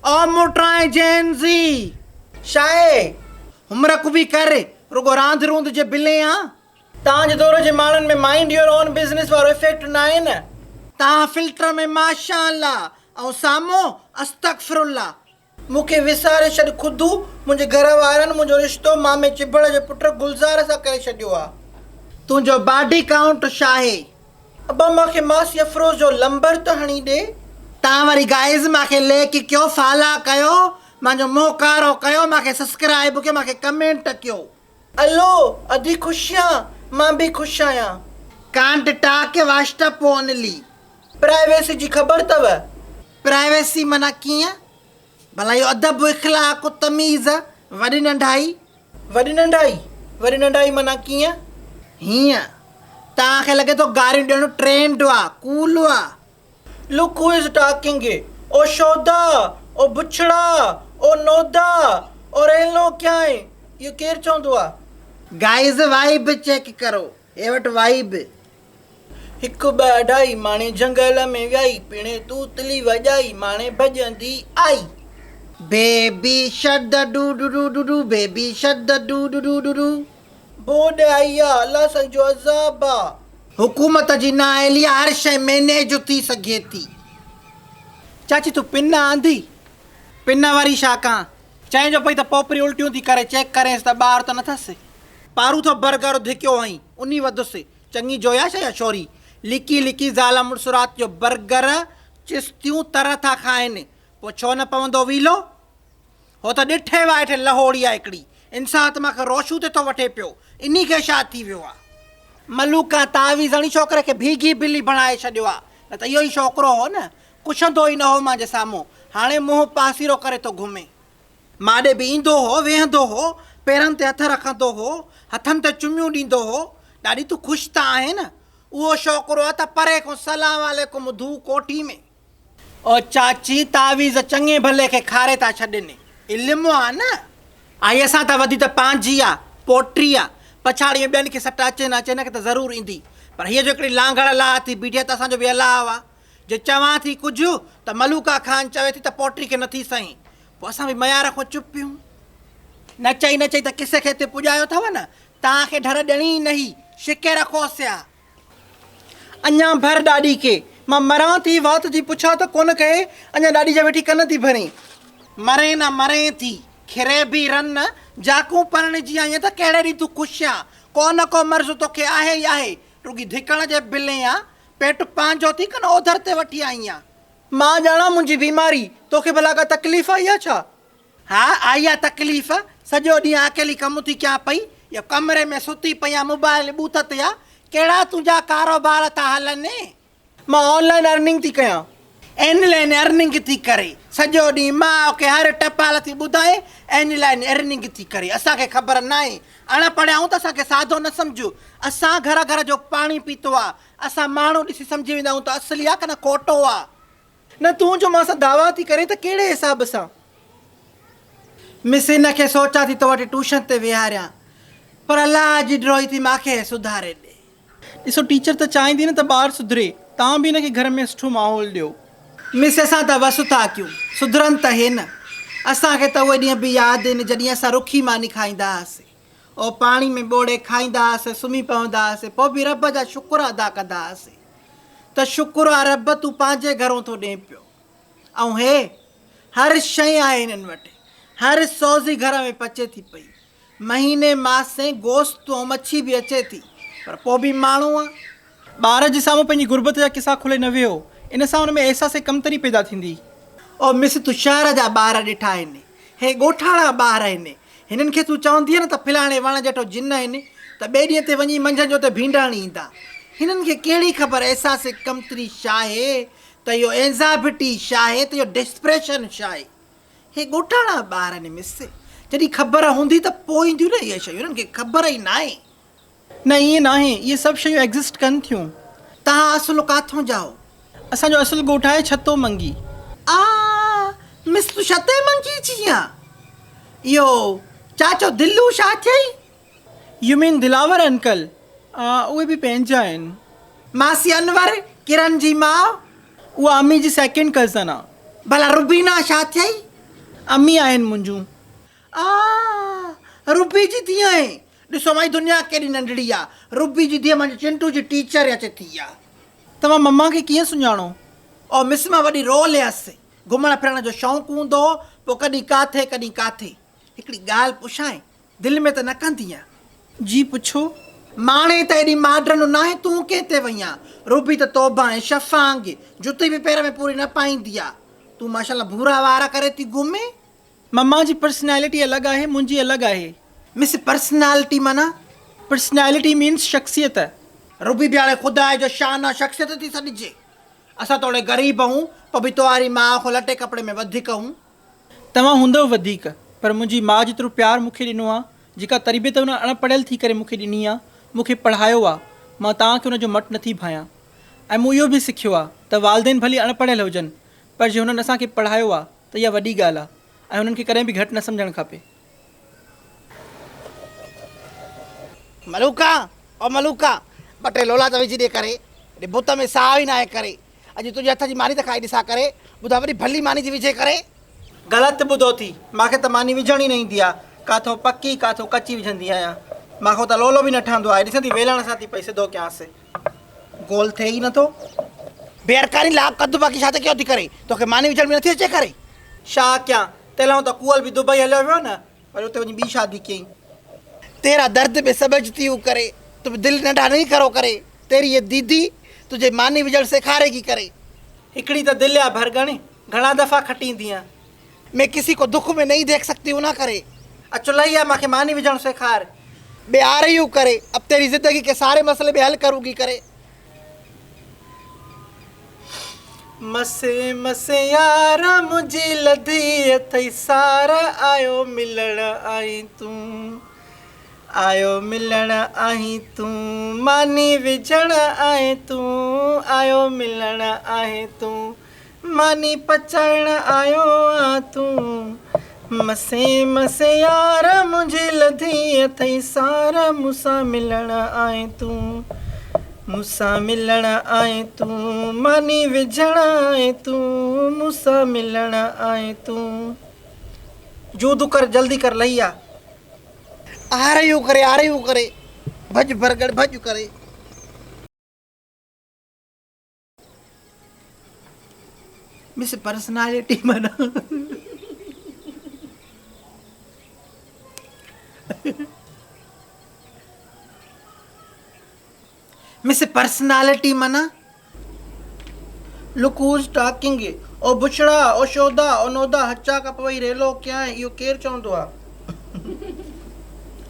ओ मोटाए जेनजी शाये उम्र को भी करे रुगो रांध रूंद जे बिले आ तां जे दौर जे माणन में माइंड योर ओन बिजनेस वारो इफेक्ट ना है न तां फिल्टर में माशाअल्लाह और सामो अस्तगफिरुल्लाह मुखे विसारे छड खुदू मुझे घर वारन मुझो रिश्तो मामे चिबड़ जे पुट गुलजार सा करे छडियो आ तुझो बॉडी काउंट शाहे अब माखे मासी अफरोज जो नंबर तो हणी दे तां वारी गाइस माखे लेके क्यों फाला कयो मांजो मुंह कारो कयो माखे सब्सक्राइब के माखे कमेंट कयो अलो अधी खुशियां मां भी खुश आया कांट टाके व्हाट्सएप ओनली प्राइवेसी जी खबर तव प्राइवेसी मना किया भला यो अदब इखलाक तमीज़ वडी नंढाई मना किया हिया ताखे लगे तो गाड़ी देनो ट्रेंड वा कूल वा लुक हु इज टॉकिंग ओ शोदा ओ बुछड़ा ओ नोदा और एलो क्या है ये केर चोंदो आ गाइस वाइब चेक करो ए वट वाइब हिक ॿ माने जंगल में व्याई पिणे तूतली वजाई माने भजंदी आई baby shirt the do do do do do baby shirt the do do do do do board आया अल्लाह संजो अज़ाबा हुकूमत जी ना एलिया हर शय मैनेज थी सके थी चाची तू पिन आंधी पिन वारी शाका चाहे जो पई त पोपरी उल्टियूं थी करे चेक करेंस त ॿार त नथस पारू थो बर्गर धिक्यो हई उनी वदुसि चङी जोया छा छोरी लिकी लिकी ज़ाल मुड़ुस रात जो बर्गर चिस्तियूं तरह था खाइनि पोइ छो न पवंदो वीलो हो त ॾिठे वाइठे लहोड़ी आहे हिकिड़ी इंसान त मूंखे रोशू ते थो वठे पियो इन्ही खे छा थी वियो आहे मलूका तावीज़ हणी छोकिरे खे भीगी बिल्ली बणाए छॾियो आहे न त इहो ई छोकिरो हो न कुझंदो ई न हो मुंहिंजे साम्हूं हाणे मुंहुं पासीरो करे थो घुमे मां ॾे बि ईंदो हो वेहंदो हो पेरनि ते हथ रखंदो हो हथनि ते चुमियूं ॾींदो हो ॾाढी तूं ख़ुशि त आहे न उहो छोकिरो आहे त परे खां सलाम वालेकुम धू कोठी में ओ चाची तावीज़ चङे भले खे खारे था छॾनि इल्मु आहे न आई असां त वधी त पंहिंजी आहे पोटी आहे पछाड़ीअ ॿियनि खे सट अचे न अचे न की त ज़रूरु ईंदी पर हीअ जो हिकिड़ी लांघड़ लाह थी बीठी त असांजो बि अलाव आहे जे चवां थी कुझु त मलूका ख़ान चवे थी त पोटी खे नथी सही पोइ असां बि मयार खां चुप पियूं न चई त किसे खे हिते पुॼायो अथव न तव्हांखे डर ॾियणी ई नहीं शिके रखोसि या अञा भर ॾाॾी खे मां मरां थी वात जी पुछां त कोन कहे अञा ॾाॾी जा वेठी कन थी भरे मरे न मरे थी खिरे बि रन जाकूं परण जी आहीं त कहिड़े ॾींहुं तूं ख़ुशि आहे को मर्ज़ तोखे आहे ई आहे रुगी धिकण जे बिले आहे पेट पंहिंजो थी कन ओधर ते वठी आई आहे मां ॼाणा मुंहिंजी बीमारी तोखे भला का तकलीफ़ आई आहे छा हा आई आहे तकलीफ़ सॼो ॾींहुं अकेली कमु थी कयां पई या कमरे में सुती पई आहे मोबाइल बूथ ते आहे कहिड़ा तुंहिंजा कारोबार था हलनि मां ऑनलाइन अर्निंग थी कयां ऑनलाइन अर्निंग थी करे सॼो ॾींहुं मां खे हर टपाल थी ॿुधाए ऑनलाइन अर्निंग थी करे असांखे ख़बर न आहे अणपढ़िया त असांखे सादो न सम्झो असां घर घर जो पाणी पीतो आहे असां माण्हू ॾिसी सम्झी वेंदा आहियूं त असली आहे की न खोटो आहे न तूं जो मां सां दावा थी करे त कहिड़े हिसाब सां मिस हिन खे सोचां थी तो वटि ट्यूशन ते विहारियां पर अलाह जी ड्रोई थी मूंखे सुधारे ॾे ॾिसो टीचर त चाहींदी न त ॿारु सुधरे तव्हां बि हिनखे घर में सुठो माहौल ॾियो मिस असां त वसु था कयूं सुधरनि त हे न असांखे त उहे ॾींहं बि यादि आहिनि जॾहिं असां रुखी मानी खाईंदा हुआसीं ओ पाणी में ॿोड़े खाईंदा हुआसीं सुम्ही पवंदा हुआसीं पोइ बि रब जा शुक्र अदा कंदा हुआसीं त शुक्र आहे रब तूं पंहिंजे घरों थो ॾे पियो ऐं हे हर शइ आहे हिननि वटि हर सोज़ी घर में पचे थी पई महीने मासे गोश्त ऐं मच्छी बि अचे थी पर पोइ बि माण्हू आहे ॿार जे साम्हूं पंहिंजी गुरबत जा किसा खुले न वियो इन सां हुन में अहसास कमतरी पैदा थींदी ओ मिस तूं शहर जा ॿार ॾिठा आहिनि हे ॻोठाणा ॿार आहिनि हिननि खे तूं चवंदी न त फलाणे वण जहिड़ो जिन आहिनि त ॿिए ॾींहं ते वञी मंझंदि जो त भींडाणी ईंदा हिननि खे कहिड़ी ख़बर अहसास कमतरी छा आहे त इहो एंज़ाइटी छा आहे त इहो डिस्प्रेशन छा आहे हे ॻोठाणा ॿार आहिनि मिस जॾहिं ख़बर हूंदी त पोइ ईंदियूं न इहे शयूं हिननि खे ख़बर ई न आहे न ईअं न आहे इहे सभु शयूं एग्ज़िस्ट कनि थियूं तव्हां असुलु काथों जाओ असांजो असुलु ॻोठु आहे छतो मंगी आ मिस तूं छते मंगी जी आहे इहो चाचो दिलू छा थियई यू मीन दिलावर अंकल उहे बि पंहिंजा आहिनि मासी अनवर किरण जी माउ उहा अम्मी जी सेकेंड कज़न आहे भला रुबीना छा थियई अम्मी आहिनि मुंहिंजूं। रुबी जी धीअ आहे। ॾिसो माई दुनिया केॾी नंढड़ी आहे। रुबी जी धीअ मुंहिंजे चिंटू जी टीचर अचे थी आहे। तव्हां मम्मा खे कीअं सुञाणो? और मिस मां वॾी रोल हुयसि। घुमण फिरण जो शौक़ु हूंदो हो, पोइ कॾहिं काथे कॾहिं काथे। हिकिड़ी ॻाल्हि पुछांइ, दिलि में त न कंदी आहे? जी पुछो। माणे त एॾी माडर्न न आहे, तूं कंहिं ते वई आहे? रुबी त तौबा ऐं शफ़ांग, जुती बि पेर में पूरी न पाईंदी आहे। तूं माशाल्लाह भूरा वारा करे थी घुमे। मम्मा जी पर्सनैलिटी अलॻि आहे, मुंहिंजी अलॻि आहे। मिस पर्सनैलिटी माना? पर्सनैलिटी मीन्स शख़्सियत। रुबी बि हाणे ख़ुदा जो शान आहे, शख़्सियत थी सॾिजे। असां थोरे ग़रीब आहियूं, पोइ बि तोहारी माउ खां लटे कपिड़े में वधीक हूं। तव्हां हूंदव वधीक, पर मुंहिंजी माउ जेतिरो प्यारु मूंखे ॾिनो आहे, जेका तरबियत हुन अणपढ़ियल थी करे मूंखे ॾिनी आहे, मूंखे पढ़ायो आहे, मां तव्हांखे हुनजो मटु नथी भायां। ऐं मूं इहो बि सिखियो आहे त वालदेन भली अणपढ़ियल हुजनि, पर जे हुननि असांखे पढ़ायो आहे त इहा वॾी ॻाल्हि आहे ऐं हुननि खे कॾहिं बि घटि न सम्झणु खपे। मलूका ओ मलूका, ॿ टे लोला त विझी ॾे करे, बुत में साह ई न आहे करे। अॼु तुंहिंजे हथ जी मानी त खाई ॾिसां करे, ॿुधा वरी भली मानी थी विझे करे। ग़लति ॿुधो थी, मूंखे त मानी विझण ई न ईंदी आहे। काथो पकी काथो कची विझंदी आहियां। मूंखां त लोलो बि न ठहंदो आहे। ॾिसंदी वेलण सां थी पई सिधो कयांसि, गोल थिए ई नथो। बेरकारी लाभ कद्दू बाक़ी छा त कयो थी करे, तोखे मानी विझण में नथी अचे करे? छा कयां, तंहिं त कुअल बि दुबई हलियो वियो न, वरी उते वञी ॿी शादी कयईं। तेरा दर्द में समझती हूँ करे, तुम दिल नंढा नहीं करो करे। तेरी ये दीदी तुझे मानी विझण सेखारेगी करे। हिकिड़ी त दिलि आहे भरगण, घणा दफ़ा खटींदी आहियां। मैं किसी को दुख में नहीं देख सकती हूँ ना करे। अचो लही मूंखे मानी विझण सेखार। बे आ रही हूँ करे, अब तेरी ज़िंदगी के सारे मसले में हल करूँगी करे। मसे मसे यारा मुझी लधी अथई सारा, आयो मिलण आई तूं, आयो मिलण आई तूं, मानी विझण आए तूं, आयो मिलण आहे तूं, मानी पचाइण आयो आ तूं। मसे मसे यारा मुझी लधी अथई सारा, मूंसां मिलण आए तूं, मूंसां मिलण आए तूं, मानी विझण आए तूं, मूंसां मिलण आए तूं। जूदू कर, जल्दी कर, लही आ रही हूँ करे, भज भरगड़ भज करे। मिस पर्सनालिटी माना मिस पर्सनालिटी माना? Look who is talking. ओ बुछड़ा, ओ शोदा, ओ नोदा, हच्चा कप वही रेलो क्या है, इहो केरु चवंदो आहे?